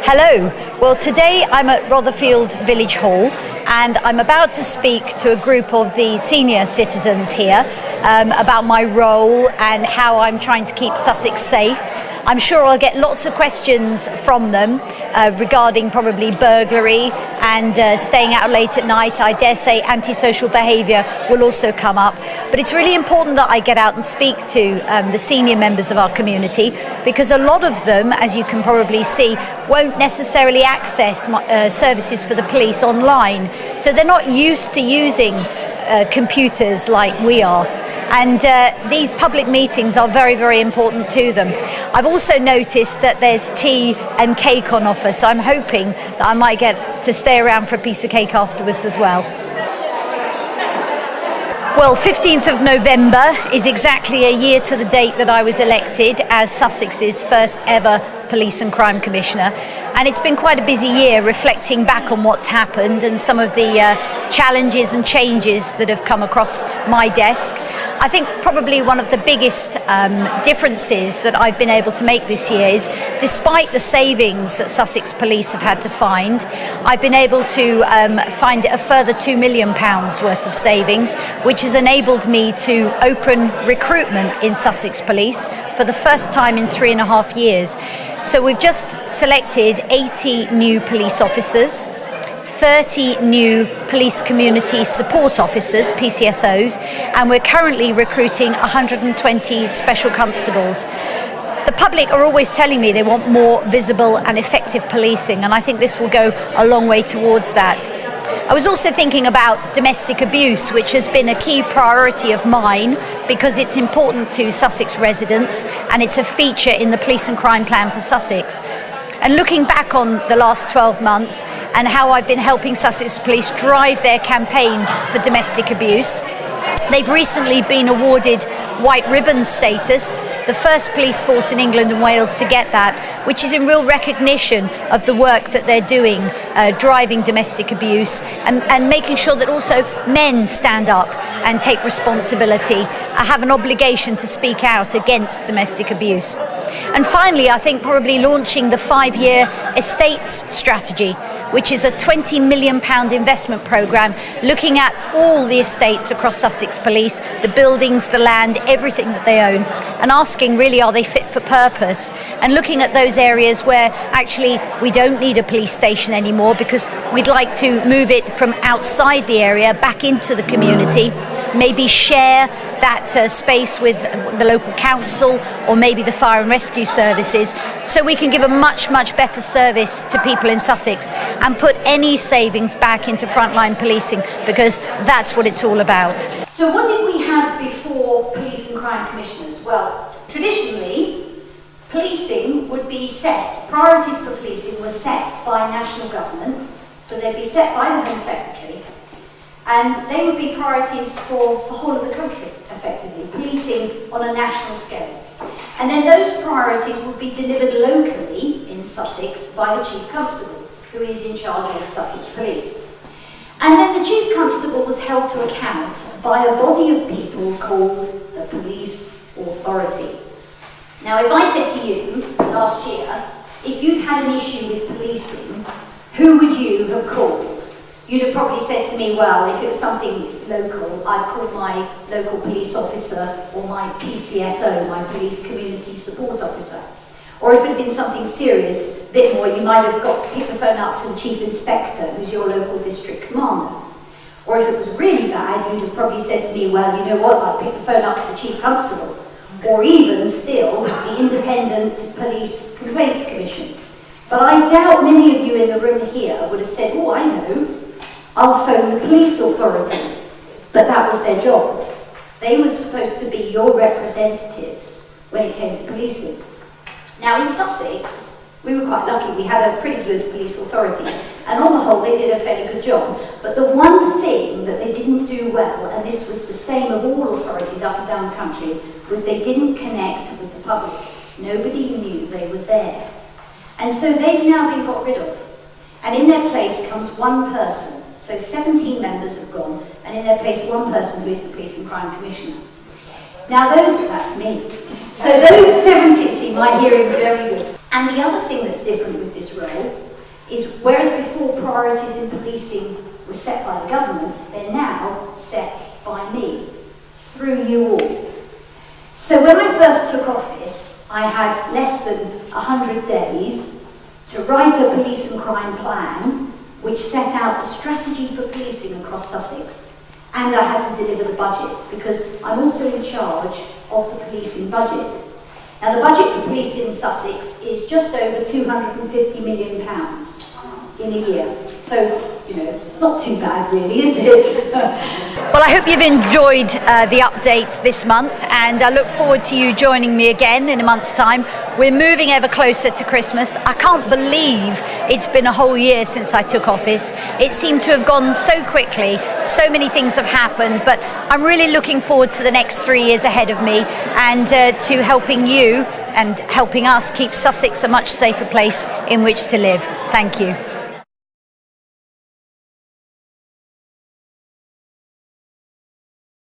Hello. Well, today I'm at Rotherfield Village Hall and I'm about to speak to a group of the senior citizens here about my role and how I'm trying to keep Sussex safe. I'm sure I'll get lots of questions from them regarding probably burglary and staying out late at night. I dare say antisocial behaviour will also come up. But it's really important that I get out and speak to the senior members of our community, because a lot of them, as you can probably see, won't necessarily access services for the police online. So they're not used to using computers like we are. And these public meetings are very, very important to them. I've also noticed that there's tea and cake on offer, so I'm hoping that I might get to stay around for a piece of cake afterwards as well. Well, 15th of November is exactly a year to the date that I was elected as Sussex's first ever Police and Crime Commissioner. And it's been quite a busy year reflecting back on what's happened and some of the challenges and changes that have come across my desk. I think probably one of the biggest differences that I've been able to make this year is, despite the savings that Sussex Police have had to find, I've been able to find a further £2 million worth of savings, which has enabled me to open recruitment in Sussex Police for the first time in 3.5 years. So we've just selected 80 new police officers, 30 new police community support officers, PCSOs, and we're currently recruiting 120 special constables. The public are always telling me they want more visible and effective policing, and I think this will go a long way towards that. I was also thinking about domestic abuse, which has been a key priority of mine because it's important to Sussex residents and it's a feature in the Police and Crime Plan for Sussex. And looking back on the last 12 months and how I've been helping Sussex Police drive their campaign for domestic abuse, they've recently been awarded White Ribbon status, the first police force in England and Wales to get that, which is in real recognition of the work that they're doing, driving domestic abuse and making sure that also men stand up and take responsibility. I have an obligation to speak out against domestic abuse. And finally, I think probably launching the 5-year estates strategy, which is a £20 million investment programme looking at all the estates across Sussex Police, the buildings, the land, everything that they own, and asking really, are they fit for purpose? And looking at those areas where actually we don't need a police station anymore because we'd like to move it from outside the area back into the community, maybe share that space with the local council or maybe the fire and rescue services, so we can give a much, much better service to people in Sussex and put any savings back into frontline policing, because that's what it's all about. So what did we have before police and crime commissioners? Well, traditionally, policing would be set, priorities for policing were set by national government, so they'd be set by the Home Secretary, and they would be priorities for the whole of the country, effectively, policing on a national scale. And then those priorities would be delivered locally in Sussex by the Chief Constable, who is in charge of Sussex Police. And then the Chief Constable was held to account by a body of people called the Police Authority. Now, if I said to you last year, if you'd had an issue with policing, who would you have called? You'd have probably said to me, well, if it was something local, I'd call my local police officer or my PCSO, my police community support officer. Or if it had been something serious, a bit more, you might have got to pick the phone up to the Chief Inspector, who's your local district commander. Or if it was really bad, you'd have probably said to me, well, you know what, I'd pick the phone up to the Chief Constable. Or even still, the Independent Police Complaints Commission. But I doubt many of you in the room here would have said, oh, I know, I'll phone the Police Authority. But that was their job. They were supposed to be your representatives when it came to policing. Now in Sussex, we were quite lucky. We had a pretty good police authority, and on the whole they did a fairly good job. But the one thing that they didn't do well, and this was the same of all authorities up and down the country, was they didn't connect with the public. Nobody knew they were there. And so they've now been got rid of. And in their place comes one person. So 17 members have gone, and in their place one person who is the Police and Crime Commissioner. Now that's me. So those 70, see, my hearing's very good. And the other thing that's different with this role is whereas before priorities in policing were set by the government, they're now set by me, through you all. So when I first took office, I had less than 100 days to write a police and crime plan which set out a strategy for policing across Sussex. And I had to deliver the budget because I'm also in charge of the policing budget. Now the budget for police in Sussex is just over £250 million in a year. So, not too bad really, is it? Well, I hope you've enjoyed the update this month, and I look forward to you joining me again in a month's time. We're moving ever closer to Christmas. I can't believe it's been a whole year since I took office. It seemed to have gone so quickly. So many things have happened, but I'm really looking forward to the next 3 years ahead of me and to helping you and helping us keep Sussex a much safer place in which to live. Thank you.